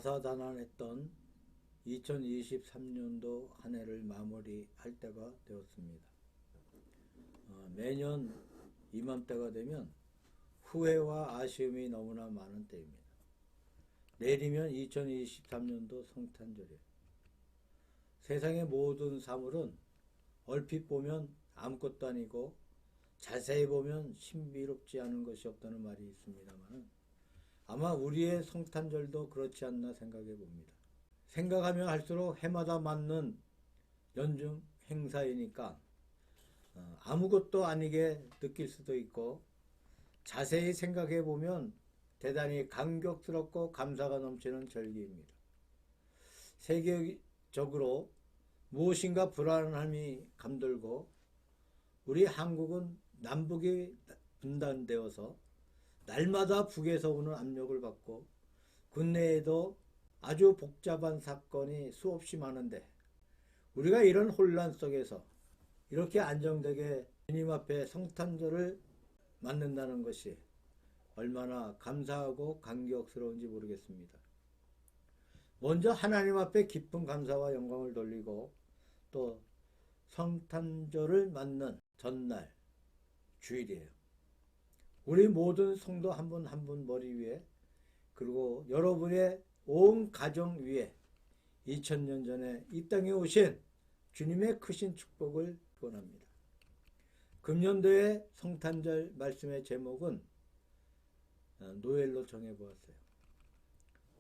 다사다난했던 2023년도 한 해를 마무리할 때가 되었습니다. 매년 이맘때가 되면 후회와 아쉬움이 너무나 많은 때입니다. 내일이면 2023년도 성탄절이에요. 세상의 모든 사물은 얼핏 보면 아무것도 아니고 자세히 보면 신비롭지 않은 것이 없다는 말이 있습니다만 아마 우리의 성탄절도 그렇지 않나 생각해 봅니다. 생각하면 할수록 해마다 맞는 연중 행사이니까 아무것도 아니게 느낄 수도 있고 자세히 생각해 보면 대단히 감격스럽고 감사가 넘치는 절기입니다. 세계적으로 무엇인가 불안함이 감돌고 우리 한국은 남북이 분단되어서 날마다 북에서 오는 압력을 받고 국내에도 아주 복잡한 사건이 수없이 많은데 우리가 이런 혼란 속에서 이렇게 안정되게 주님 앞에 성탄절을 맞는다는 것이 얼마나 감사하고 감격스러운지 모르겠습니다. 먼저 하나님 앞에 깊은 감사와 영광을 돌리고 또 성탄절을 맞는 전날 주일이에요. 우리 모든 성도 한 분 한 분 머리 위에 그리고 여러분의 온 가정 위에 2000년 전에 이 땅에 오신 주님의 크신 축복을 기원합니다. 금년도의 성탄절 말씀의 제목은 노엘로 정해보았어요.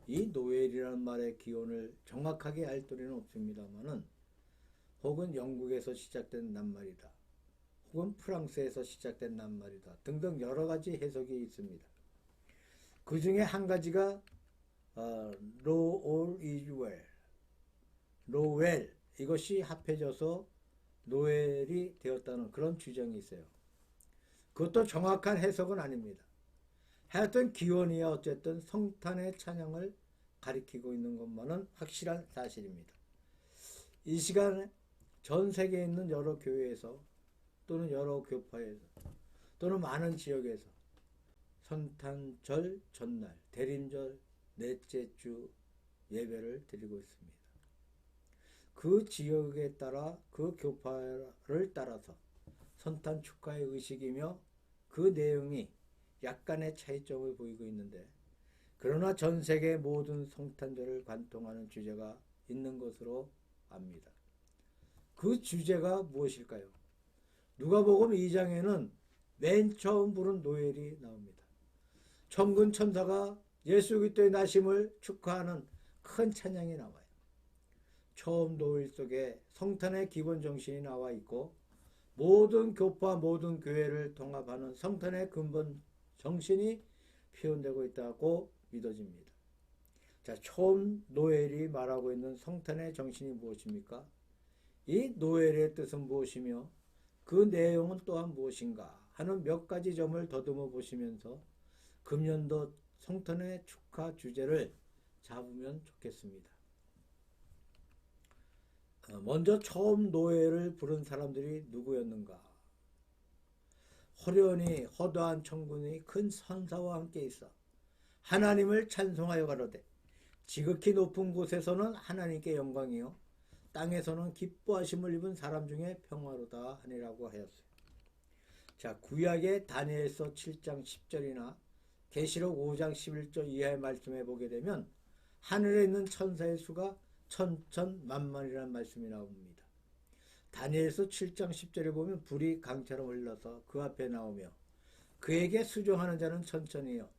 이 노엘이라는 말의 기원을 정확하게 알 도리는 없습니다만은 혹은 영국에서 시작된 낱말이다. 혹은 프랑스에서 시작된 낱말이다. 등등 여러 가지 해석이 있습니다. 그 중에 한 가지가 All is well, 로웰 이것이 합해져서 노엘이 되었다는 그런 주장이 있어요. 그것도 정확한 해석은 아닙니다. 하여튼 기원이야 어쨌든 성탄의 찬양을 가리키고 있는 것만은 확실한 사실입니다. 이 시간에 전 세계에 있는 여러 교회에서 또는 여러 교파에서 또는 많은 지역에서 성탄절 전날 대림절 넷째 주 예배를 드리고 있습니다. 그 지역에 따라 그 교파를 따라서 성탄 축하의 의식이며 그 내용이 약간의 차이점을 보이고 있는데 그러나 전 세계 모든 성탄절을 관통하는 주제가 있는 것으로 압니다. 그 주제가 무엇일까요? 누가복음 2장에는 맨 처음 부른 노엘이 나옵니다. 천군 천사가 예수 그리스도의 나심을 축하하는 큰 찬양이 나와요. 처음 노을 속에 성탄의 기본 정신이 나와 있고 모든 교파 모든 교회를 통합하는 성탄의 근본 정신이 표현되고 있다고 믿어집니다. 자, 처음 노엘이 말하고 있는 성탄의 정신이 무엇입니까? 이 노엘의 뜻은 무엇이며 그 내용은 또한 무엇인가 하는 몇 가지 점을 더듬어 보시면서 금년도 성탄의 축하 주제를 잡으면 좋겠습니다. 먼저 처음 노엘을 부른 사람들이 누구였는가? 호련히 허다한 천군이 큰 선사와 함께 있어 하나님을 찬송하여 가로되 지극히 높은 곳에서는 하나님께 영광이요 땅에서는 기뻐하심을 입은 사람 중에 평화로다 하니라고 하였어요. 자, 구약의 다니엘서 7장 10절이나 계시록 5장 11절 이하의 말씀에 보게 되면 하늘에 있는 천사의 수가 천천만만이라는 말씀이 나옵니다. 다니엘서 7장 10절에 보면 불이 강처럼 흘러서 그 앞에 나오며 그에게 수종하는 자는 천천이요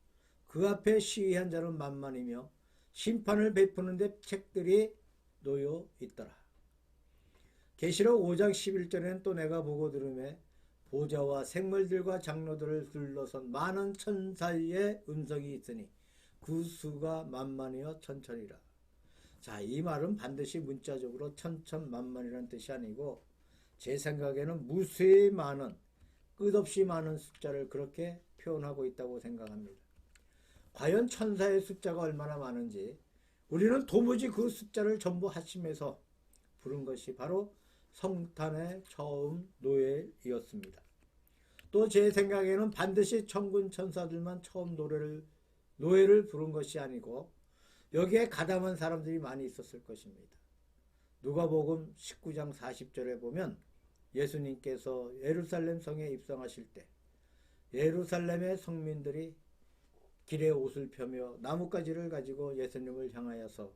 그 앞에 시위한 자는 만만이며 심판을 베푸는 데 책들이 놓여 있더라. 계시록 5장 11절에는 또 내가 보고 들으매 보좌와 생물들과 장로들을 둘러선 많은 천사의 음성이 있으니 그 수가 만만이여 천천이라. 자, 이 말은 반드시 문자적으로 천천만만이라는 뜻이 아니고 제 생각에는 무수히 많은 끝없이 많은 숫자를 그렇게 표현하고 있다고 생각합니다. 과연 천사의 숫자가 얼마나 많은지 우리는 도무지 그 숫자를 전부 합심해서 부른 것이 바로 성탄의 처음 노엘이었습니다. 또 제 생각에는 반드시 천군 천사들만 처음 노래를 부른 것이 아니고 여기에 가담한 사람들이 많이 있었을 것입니다. 누가복음 19장 40절에 보면 예수님께서 예루살렘 성에 입성하실 때 예루살렘의 성민들이 길에 옷을 펴며 나뭇가지를 가지고 예수님을 향하여서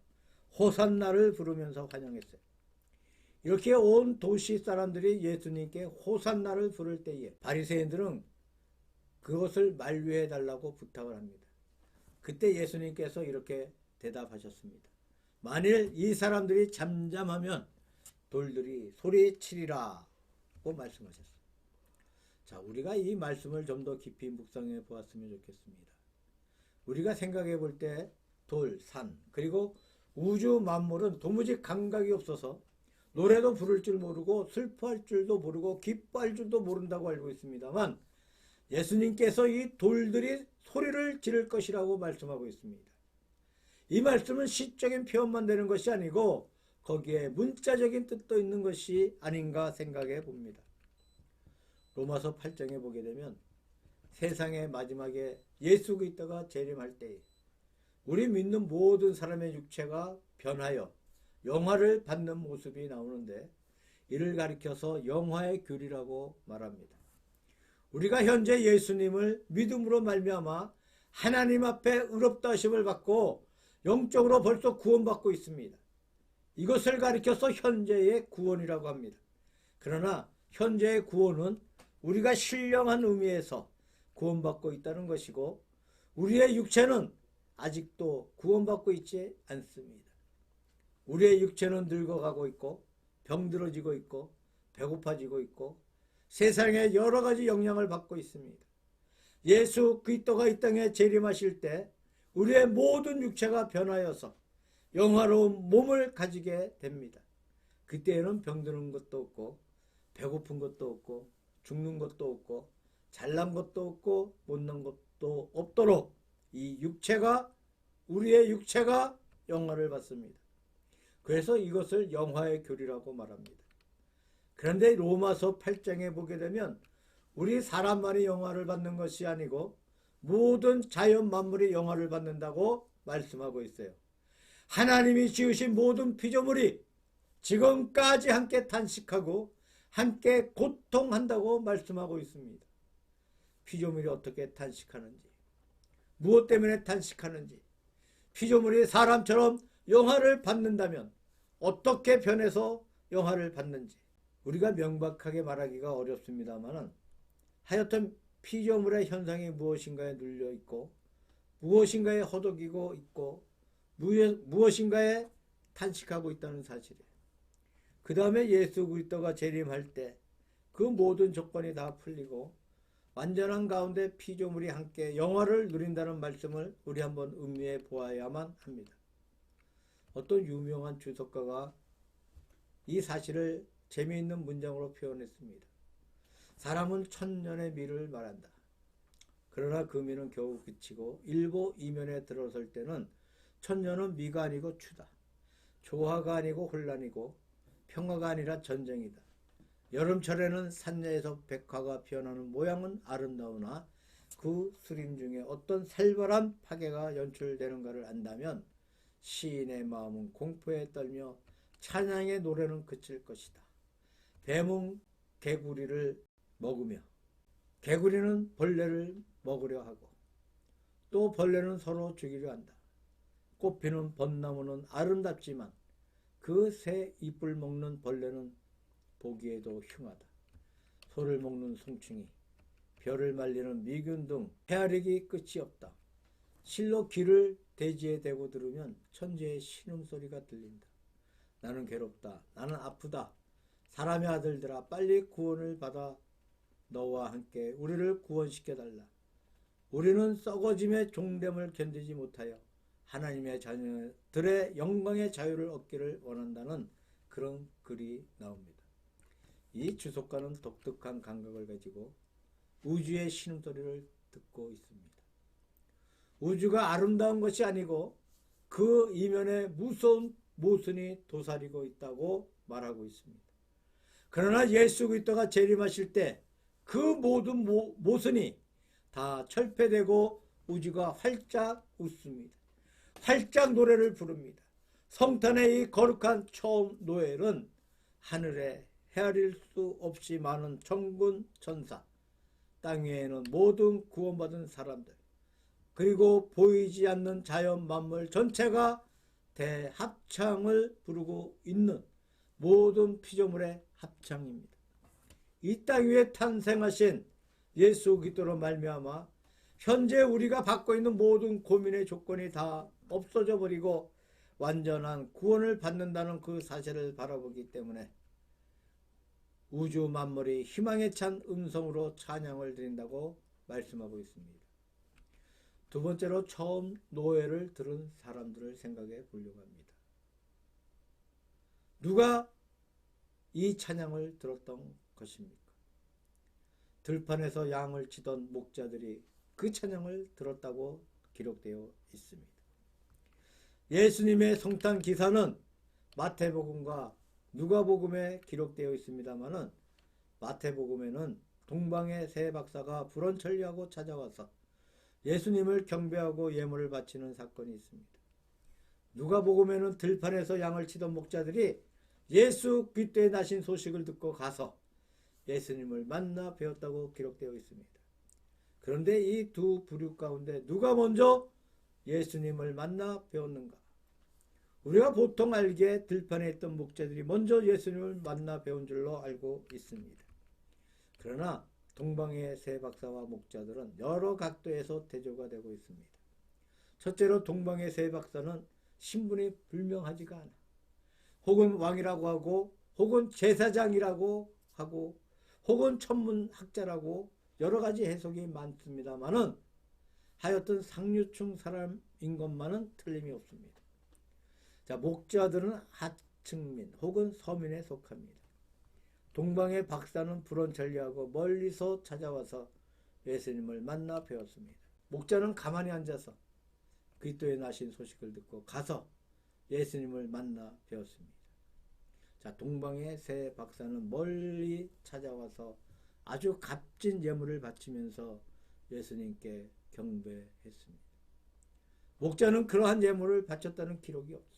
호산나를 부르면서 환영했어요. 이렇게 온 도시 사람들이 예수님께 호산나를 부를 때에 바리새인들은 그것을 만류해 달라고 부탁을 합니다. 그때 예수님께서 이렇게 대답하셨습니다. 만일 이 사람들이 잠잠하면 돌들이 소리치리라 고 말씀하셨어요. 자, 우리가 이 말씀을 좀 더 깊이 묵상해 보았으면 좋겠습니다. 우리가 생각해 볼 때 돌, 산, 그리고 우주 만물은 도무지 감각이 없어서 노래도 부를 줄 모르고 슬퍼할 줄도 모르고 기뻐할 줄도 모른다고 알고 있습니다만 예수님께서 이 돌들이 소리를 지를 것이라고 말씀하고 있습니다. 이 말씀은 시적인 표현만 되는 것이 아니고 거기에 문자적인 뜻도 있는 것이 아닌가 생각해 봅니다. 로마서 8장에 보게 되면 세상의 마지막에 예수 그리스도가 재림할 때에 우리 믿는 모든 사람의 육체가 변하여 영화를 받는 모습이 나오는데 이를 가리켜서 영화의 귤이라고 말합니다. 우리가 현재 예수님을 믿음으로 말미암아 하나님 앞에 의롭다 하심을 받고 영적으로 벌써 구원받고 있습니다. 이것을 가리켜서 현재의 구원이라고 합니다. 그러나 현재의 구원은 우리가 신령한 의미에서 구원받고 있다는 것이고 우리의 육체는 아직도 구원받고 있지 않습니다. 우리의 육체는 늙어가고 있고 병들어지고 있고 배고파지고 있고 세상에 여러 가지 영향을 받고 있습니다. 예수 그리스도가 이 땅에 재림하실 때 우리의 모든 육체가 변하여서 영화로운 몸을 가지게 됩니다. 그때에는 병드는 것도 없고 배고픈 것도 없고 죽는 것도 없고 잘난 것도 없고 못난 것도 없도록 이 육체가 우리의 육체가 영화를 받습니다. 그래서 이것을 영화의 교리라고 말합니다. 그런데 로마서 8장에 보게 되면 우리 사람만이 영화를 받는 것이 아니고 모든 자연 만물이 영화를 받는다고 말씀하고 있어요. 하나님이 지으신 모든 피조물이 지금까지 함께 탄식하고 함께 고통한다고 말씀하고 있습니다. 피조물이 어떻게 탄식하는지, 무엇 때문에 탄식하는지, 피조물이 사람처럼 영화를 받는다면 어떻게 변해서 영화를 받는지 우리가 명백하게 말하기가 어렵습니다만 하여튼 피조물의 현상이 무엇인가에 눌려 있고 무엇인가에 허덕이고 있고 무엇인가에 탄식하고 있다는 사실이에요. 그 다음에 예수 그리스도가 재림할 때 그 모든 조건이 다 풀리고 완전한 가운데 피조물이 함께 영화를 누린다는 말씀을 우리 한번 음미해 보아야만 합니다. 어떤 유명한 주석가가 이 사실을 재미있는 문장으로 표현했습니다. 사람은 천년의 미를 말한다. 그러나 그 미는 겨우 그치고 일보 이면에 들어설 때는 천년은 미가 아니고 추다. 조화가 아니고 혼란이고 평화가 아니라 전쟁이다. 여름철에는 산야에서 백화가 피어나는 모양은 아름다우나 그 수림 중에 어떤 살벌한 파괴가 연출되는가를 안다면 시인의 마음은 공포에 떨며 찬양의 노래는 그칠 것이다. 뱀은 개구리를 먹으며 개구리는 벌레를 먹으려 하고 또 벌레는 서로 죽이려 한다. 꽃피는 벚나무는 아름답지만 그 새 잎을 먹는 벌레는 보기에도 흉하다. 소를 먹는 송충이, 별을 말리는 미균 등 헤아리기 끝이 없다. 실로 귀를 대지에 대고 들으면 천재의 신음소리가 들린다. 나는 괴롭다. 나는 아프다. 사람의 아들들아 빨리 구원을 받아 너와 함께 우리를 구원시켜달라. 우리는 썩어짐의 종됨을 견디지 못하여 하나님의 자녀들의 영광의 자유를 얻기를 원한다는 그런 글이 나옵니다. 이 주석가는 독특한 감각을 가지고 우주의 신음소리를 듣고 있습니다. 우주가 아름다운 것이 아니고 그 이면에 무서운 모순이 도사리고 있다고 말하고 있습니다. 그러나 예수 그리스도가 재림하실 때 그 모든 모순이 다 철폐되고 우주가 활짝 웃습니다. 활짝 노래를 부릅니다. 성탄의 이 거룩한 처음 노엘은 하늘에 헤아릴 수 없이 많은 천군 천사, 땅 위에는 모든 구원받은 사람들, 그리고 보이지 않는 자연 만물 전체가 대합창을 부르고 있는 모든 피조물의 합창입니다. 이 땅 위에 탄생하신 예수 그리스도로 말미암아 현재 우리가 받고 있는 모든 고민의 조건이 다 없어져 버리고 완전한 구원을 받는다는 그 사실을 바라보기 때문에 우주 만물이 희망에 찬 음성으로 찬양을 드린다고 말씀하고 있습니다. 두 번째로 처음 노래를 들은 사람들을 생각해 보려고 합니다. 누가 이 찬양을 들었던 것입니까? 들판에서 양을 치던 목자들이 그 찬양을 들었다고 기록되어 있습니다. 예수님의 성탄 기사는 마태복음과 누가복음에 기록되어 있습니다마는 마태복음에는 동방의 세 박사가 불원천리하고 찾아와서 예수님을 경배하고 예물을 바치는 사건이 있습니다. 누가복음에는 들판에서 양을 치던 목자들이 예수 그리스도의 나신 소식을 듣고 가서 예수님을 만나 배웠다고 기록되어 있습니다. 그런데 이 두 부류 가운데 누가 먼저 예수님을 만나 배웠는가? 우리가 보통 알기에 들판에 있던 목자들이 먼저 예수님을 만나 배운 줄로 알고 있습니다. 그러나 동방의 세 박사와 목자들은 여러 각도에서 대조가 되고 있습니다. 첫째로 동방의 세 박사는 신분이 불명하지가 않아. 혹은 왕이라고 하고 혹은 제사장이라고 하고 혹은 천문학자라고 여러 가지 해석이 많습니다만은 하여튼 상류층 사람인 것만은 틀림이 없습니다. 자, 목자들은 하층민 혹은 서민에 속합니다. 동방의 박사는 불원천리하고 멀리서 찾아와서 예수님을 만나 배웠습니다. 목자는 가만히 앉아서 그리스도의 나신 소식을 듣고 가서 예수님을 만나 배웠습니다. 자, 동방의 세 박사는 멀리 찾아와서 아주 값진 예물을 바치면서 예수님께 경배했습니다. 목자는 그러한 예물을 바쳤다는 기록이 없습니다.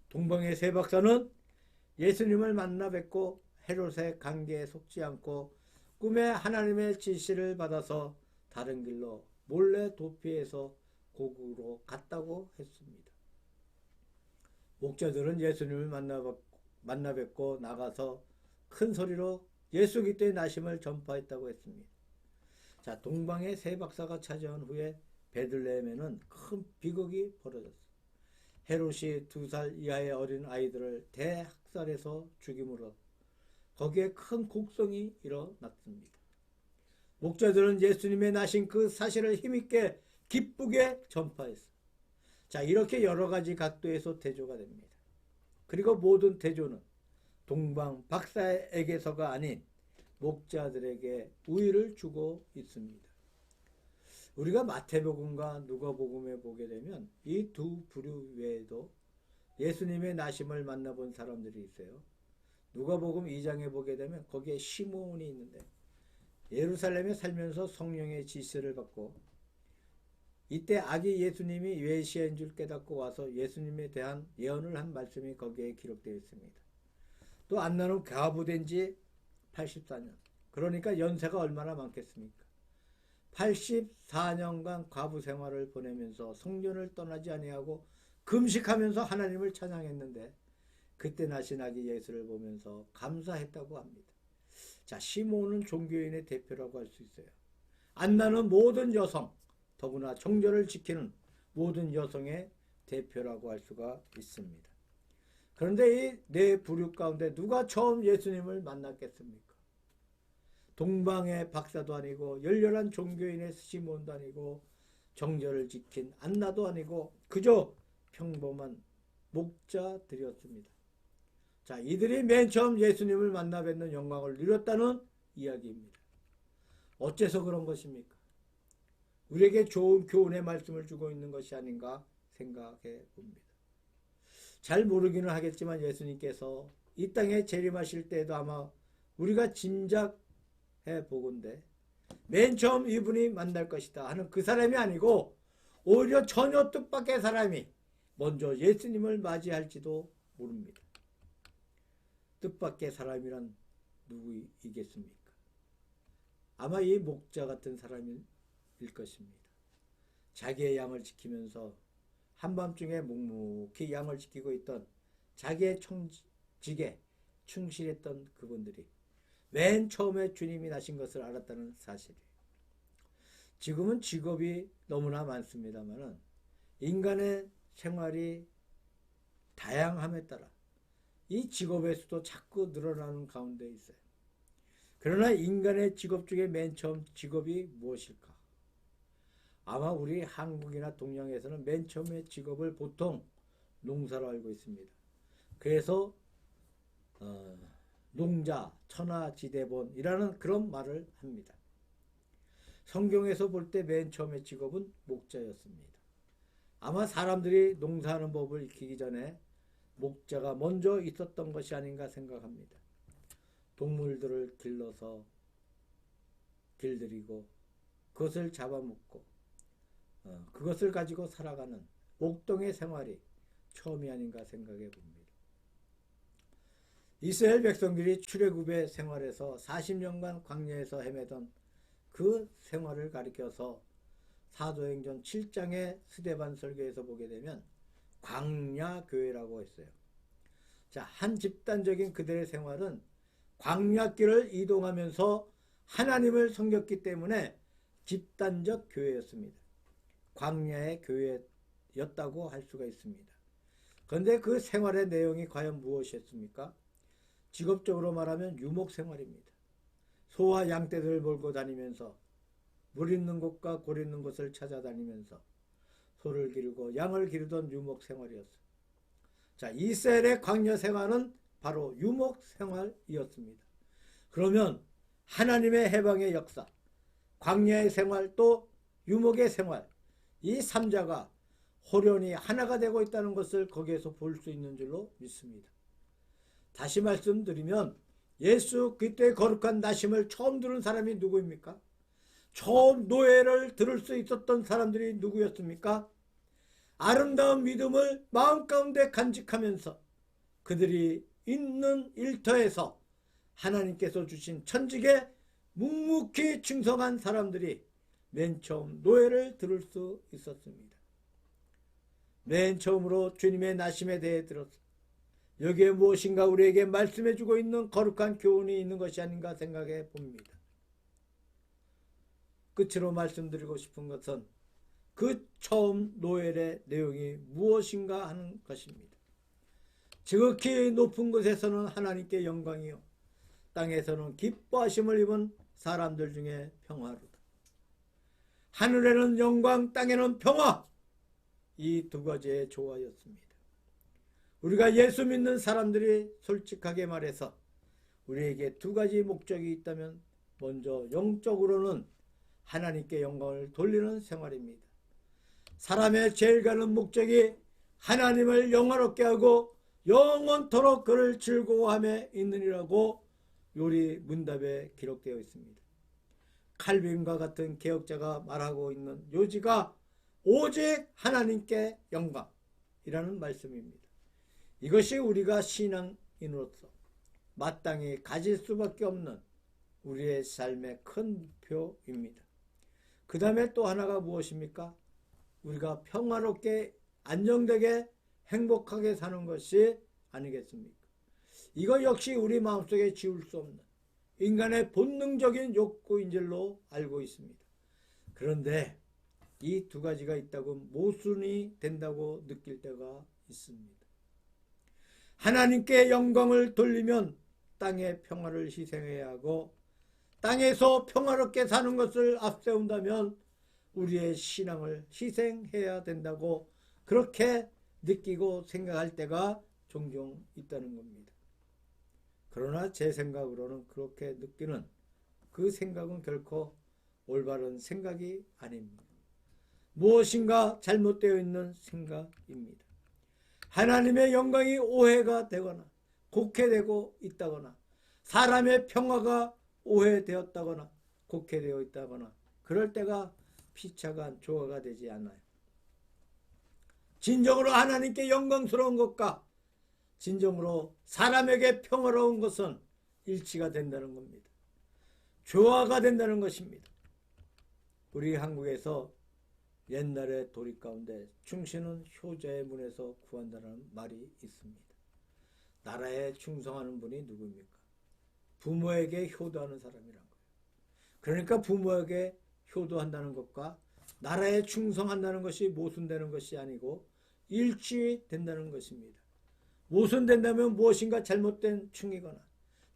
동방의 세 박사는 예수님을 만나 뵙고 헤롯의 관계에 속지 않고 꿈에 하나님의 지시를 받아서 다른 길로 몰래 도피해서 고국으로 갔다고 했습니다. 목자들은 예수님을 만나 뵙고 나가서 큰 소리로 예수 그리스도의 나심을 전파했다고 했습니다. 자, 동방의 세 박사가 찾아온 후에 베들레헴에는 큰 비극이 벌어졌습니다. 헤롯이 2살 이하의 어린 아이들을 대학살해서 죽임으로 거기에 큰 곡성이 일어났습니다. 목자들은 예수님의 나신 그 사실을 힘있게 기쁘게 전파했어요. 자, 이렇게 여러 가지 각도에서 대조가 됩니다. 그리고 모든 대조는 동방 박사에게서가 아닌 목자들에게 우위를 주고 있습니다. 우리가 마태복음과 누가복음에 보게 되면 이 두 부류 외에도 예수님의 나심을 만나본 사람들이 있어요. 누가복음 2장에 보게 되면 거기에 시몬이 있는데 예루살렘에 살면서 성령의 지시를 받고 이때 아기 예수님이 메시아인 줄 깨닫고 와서 예수님에 대한 예언을 한 말씀이 거기에 기록되어 있습니다. 또 안나는 과부된 지 84년. 그러니까 연세가 얼마나 많겠습니까? 84년간 과부 생활을 보내면서 성전을 떠나지 아니하고 금식하면서 하나님을 찬양했는데 그때 나신 아기 예수를 보면서 감사했다고 합니다. 자, 시몬은 종교인의 대표라고 할 수 있어요. 안나는 모든 여성, 더구나 정절을 지키는 모든 여성의 대표라고 할 수가 있습니다. 그런데 이 네 부류 가운데 누가 처음 예수님을 만났겠습니까? 동방의 박사도 아니고 열렬한 종교인의 시몬도 아니고 정절을 지킨 안나도 아니고 그저 평범한 목자들이었습니다. 자, 이들이 맨 처음 예수님을 만나 뵙는 영광을 누렸다는 이야기입니다. 어째서 그런 것입니까? 우리에게 좋은 교훈의 말씀을 주고 있는 것이 아닌가 생각해 봅니다. 잘 모르기는 하겠지만 예수님께서 이 땅에 재림하실 때에도 아마 우리가 짐작해 보건대 맨 처음 이분이 만날 것이다 하는 그 사람이 아니고 오히려 전혀 뜻밖의 사람이 먼저 예수님을 맞이할지도 모릅니다. 뜻밖의 사람이란 누구이겠습니까? 아마 이 목자 같은 사람일 것입니다. 자기의 양을 지키면서 한밤중에 묵묵히 양을 지키고 있던 자기의 직에 충실했던 그분들이 맨 처음에 주님이 나신 것을 알았다는 사실이에요. 지금은 직업이 너무나 많습니다만 인간의 생활이 다양함에 따라 이 직업의 수도 자꾸 늘어나는 가운데 있어요. 그러나 인간의 직업 중에 맨 처음 직업이 무엇일까? 아마 우리 한국이나 동양에서는 맨 처음에 직업을 보통 농사로 알고 있습니다. 그래서 농자, 천하지대본이라는 그런 말을 합니다. 성경에서 볼 때 맨 처음에 직업은 목자였습니다. 아마 사람들이 농사하는 법을 익히기 전에 목자가 먼저 있었던 것이 아닌가 생각합니다. 동물들을 길러서 길들이고 그것을 잡아먹고 그것을 가지고 살아가는 옥동의 생활이 처음이 아닌가 생각해 봅니다. 이스라엘 백성들이 출애굽의 생활에서 40년간 광야에서 헤매던 그 생활을 가리켜서 사도행전 7장의 스데반 설교에서 보게 되면 광야교회라고 했어요. 자, 한 집단적인 그들의 생활은 광야길을 이동하면서 하나님을 섬겼기 때문에 집단적 교회였습니다. 광야의 교회였다고 할 수가 있습니다. 그런데 그 생활의 내용이 과연 무엇이었습니까? 직업적으로 말하면 유목 생활입니다. 소와 양떼들을 몰고 다니면서 물 있는 곳과 골 있는 곳을 찾아다니면서 소를 기르고 양을 기르던 유목 생활이었어요. 자, 이스라엘의 광야 생활은 바로 유목 생활이었습니다. 그러면 하나님의 해방의 역사, 광야의 생활 또 유목의 생활, 이 삼자가 호련히 하나가 되고 있다는 것을 거기에서 볼 수 있는 줄로 믿습니다. 다시 말씀드리면 예수 그리스도의 거룩한 나심을 처음 들은 사람이 누구입니까? 처음 노예를 들을 수 있었던 사람들이 누구였습니까? 아름다운 믿음을 마음 가운데 간직하면서 그들이 있는 일터에서 하나님께서 주신 천직에 묵묵히 충성한 사람들이 맨 처음 노예를 들을 수 있었습니다. 맨 처음으로 주님의 나심에 대해 들었습니다. 여기에 무엇인가 우리에게 말씀해주고 있는 거룩한 교훈이 있는 것이 아닌가 생각해 봅니다. 끝으로 말씀드리고 싶은 것은 그 처음 노엘의 내용이 무엇인가 하는 것입니다. 지극히 높은 곳에서는 하나님께 영광이요 땅에서는 기뻐하심을 입은 사람들 중에 평화로다. 하늘에는 영광, 땅에는 평화, 이 두 가지의 조화였습니다. 우리가 예수 믿는 사람들이 솔직하게 말해서 우리에게 두 가지 목적이 있다면 먼저 영적으로는 하나님께 영광을 돌리는 생활입니다. 사람의 제일 가는 목적이 하나님을 영화롭게 하고 영원토록 그를 즐거워함에 있느니라고 요리 문답에 기록되어 있습니다. 칼빈과 같은 개혁자가 말하고 있는 요지가 오직 하나님께 영광이라는 말씀입니다. 이것이 우리가 신앙인으로서 마땅히 가질 수밖에 없는 우리의 삶의 큰 목표입니다. 그 다음에 또 하나가 무엇입니까? 우리가 평화롭게 안정되게 행복하게 사는 것이 아니겠습니까? 이거 역시 우리 마음속에 지울 수 없는 인간의 본능적인 욕구인 줄로 알고 있습니다. 그런데 이 두 가지가 있다고 모순이 된다고 느낄 때가 있습니다. 하나님께 영광을 돌리면 땅의 평화를 희생해야 하고 땅에서 평화롭게 사는 것을 앞세운다면 우리의 신앙을 희생해야 된다고 그렇게 느끼고 생각할 때가 종종 있다는 겁니다. 그러나 제 생각으로는 그렇게 느끼는 그 생각은 결코 올바른 생각이 아닙니다. 무엇인가 잘못되어 있는 생각입니다. 하나님의 영광이 오해가 되거나 곡해되고 있다거나 사람의 평화가 오해되었다거나 곡해되어 있다거나 그럴 때가 피차간 조화가 되지 않아요. 진정으로 하나님께 영광스러운 것과 진정으로 사람에게 평화로운 것은 일치가 된다는 겁니다. 조화가 된다는 것입니다. 우리 한국에서 옛날의 도리 가운데 충신은 효자의 문에서 구한다는 말이 있습니다. 나라에 충성하는 분이 누구입니까? 부모에게 효도하는 사람이란 거예요. 그러니까 부모에게 효도한다는 것과 나라에 충성한다는 것이 모순되는 것이 아니고 일치된다는 것입니다. 모순된다면 무엇인가 잘못된 충이거나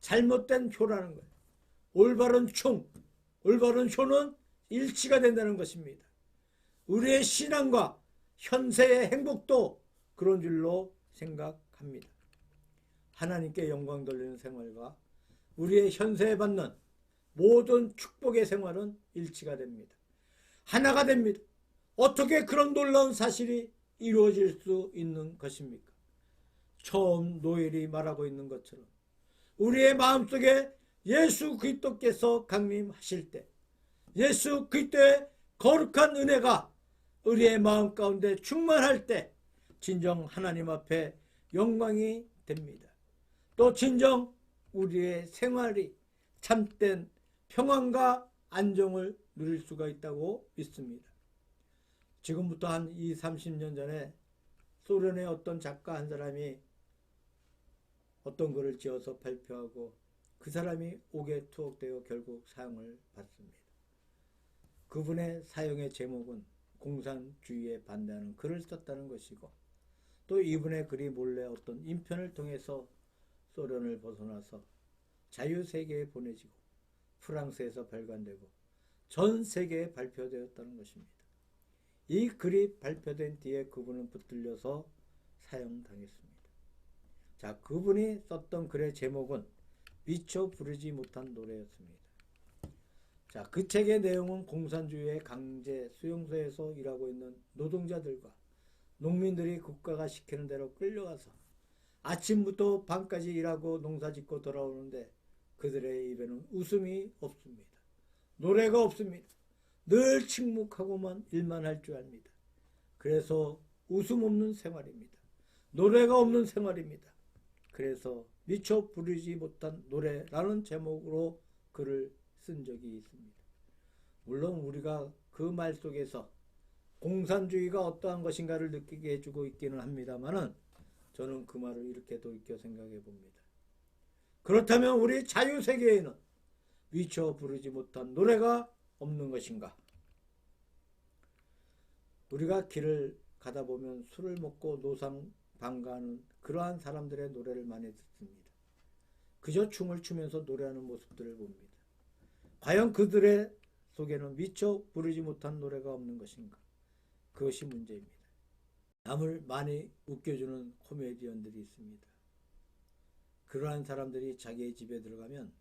잘못된 효라는 거예요. 올바른 충, 올바른 효는 일치가 된다는 것입니다. 우리의 신앙과 현세의 행복도 그런 줄로 생각합니다. 하나님께 영광 돌리는 생활과 우리의 현세에 받는 모든 축복의 생활은 일치가 됩니다. 하나가 됩니다. 어떻게 그런 놀라운 사실이 이루어질 수 있는 것입니까? 처음 노엘이 말하고 있는 것처럼 우리의 마음속에 예수 그리스도께서 강림하실 때 예수 그리스도의 거룩한 은혜가 우리의 마음 가운데 충만할 때 진정 하나님 앞에 영광이 됩니다. 또 진정 우리의 생활이 참된 평안과 안정을 누릴 수가 있다고 믿습니다. 지금부터 한 20, 30년 전에 소련의 어떤 작가 한 사람이 어떤 글을 지어서 발표하고 그 사람이 옥에 투옥되어 결국 사형을 받습니다. 그분의 사형의 제목은 공산주의에 반대하는 글을 썼다는 것이고 또 이분의 글이 몰래 어떤 인편을 통해서 소련을 벗어나서 자유세계에 보내지고 프랑스에서 발간되고 전 세계에 발표되었다는 것입니다. 이 글이 발표된 뒤에 그분은 붙들려서 사형당했습니다. 자, 그분이 썼던 글의 제목은 미처 부르지 못한 노래였습니다. 자, 그 책의 내용은 공산주의의 강제 수용소에서 일하고 있는 노동자들과 농민들이 국가가 시키는 대로 끌려가서 아침부터 밤까지 일하고 농사짓고 돌아오는데 그들의 입에는 웃음이 없습니다. 노래가 없습니다. 늘 침묵하고만 일만 할 줄 압니다. 그래서 웃음 없는 생활입니다. 노래가 없는 생활입니다. 그래서 미처 부르지 못한 노래라는 제목으로 글을 쓴 적이 있습니다. 물론 우리가 그 말 속에서 공산주의가 어떠한 것인가를 느끼게 해주고 있기는 합니다만은 저는 그 말을 이렇게 돌이켜 생각해 봅니다. 그렇다면 우리 자유세계에는 미처 부르지 못한 노래가 없는 것인가? 우리가 길을 가다 보면 술을 먹고 노상방가하는 그러한 사람들의 노래를 많이 듣습니다. 그저 춤을 추면서 노래하는 모습들을 봅니다. 과연 그들의 속에는 미처 부르지 못한 노래가 없는 것인가? 그것이 문제입니다. 남을 많이 웃겨주는 코미디언들이 있습니다. 그러한 사람들이 자기의 집에 들어가면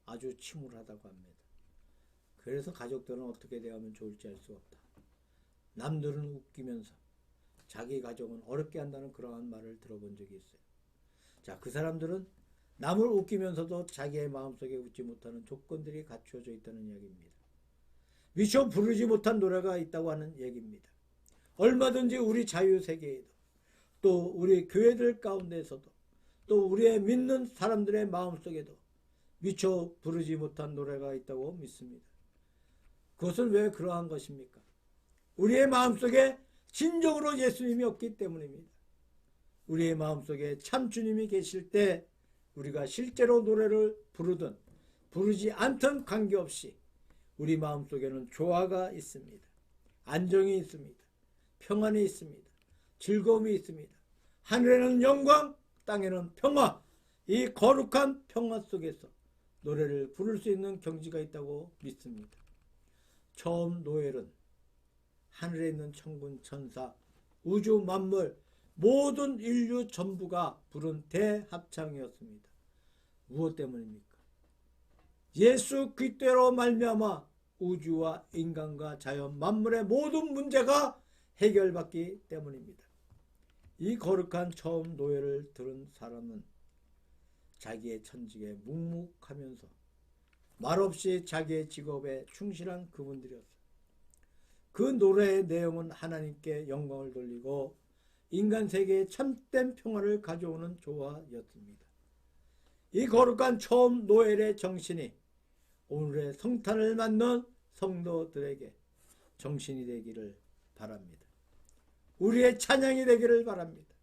아주 침울하다고 합니다. 그래서 가족들은 어떻게 대하면 좋을지 알 수 없다. 남들은 웃기면서 자기 가족은 어렵게 한다는 그러한 말을 들어본 적이 있어요. 자, 그 사람들은 남을 웃기면서도 자기의 마음속에 웃지 못하는 조건들이 갖추어져 있다는 이야기입니다. 미처 부르지 못한 노래가 있다고 하는 얘기입니다. 얼마든지 우리 자유세계에도 또 우리 교회들 가운데서도 또 우리의 믿는 사람들의 마음속에도 미처 부르지 못한 노래가 있다고 믿습니다. 그것은 왜 그러한 것입니까? 우리의 마음속에 진정으로 예수님이 없기 때문입니다. 우리의 마음속에 참 주님이 계실 때 우리가 실제로 노래를 부르든 부르지 않든 관계없이 우리 마음속에는 조화가 있습니다. 안정이 있습니다. 평안이 있습니다. 즐거움이 있습니다. 하늘에는 영광, 땅에는 평화, 이 거룩한 평화 속에서 노래를 부를 수 있는 경지가 있다고 믿습니다. 처음 노엘은 하늘에 있는 천군 천사, 우주 만물, 모든 인류 전부가 부른 대합창이었습니다. 무엇 때문입니까? 예수 그리스도로 말미암아 우주와 인간과 자연 만물의 모든 문제가 해결받기 때문입니다. 이 거룩한 처음 노래를 들은 사람은 자기의 천직에 묵묵하면서 말없이 자기의 직업에 충실한 그분들이었어요. 그 노래의 내용은 하나님께 영광을 돌리고 인간 세계에 참된 평화를 가져오는 조화였습니다. 이 거룩한 처음 노엘의 정신이 오늘의 성탄을 맞는 성도들에게 정신이 되기를 바랍니다. 우리의 찬양이 되기를 바랍니다.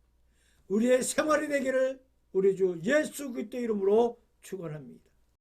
우리의 생활이 되기를 우리 주 예수 그리스도 이름으로 축원합니다.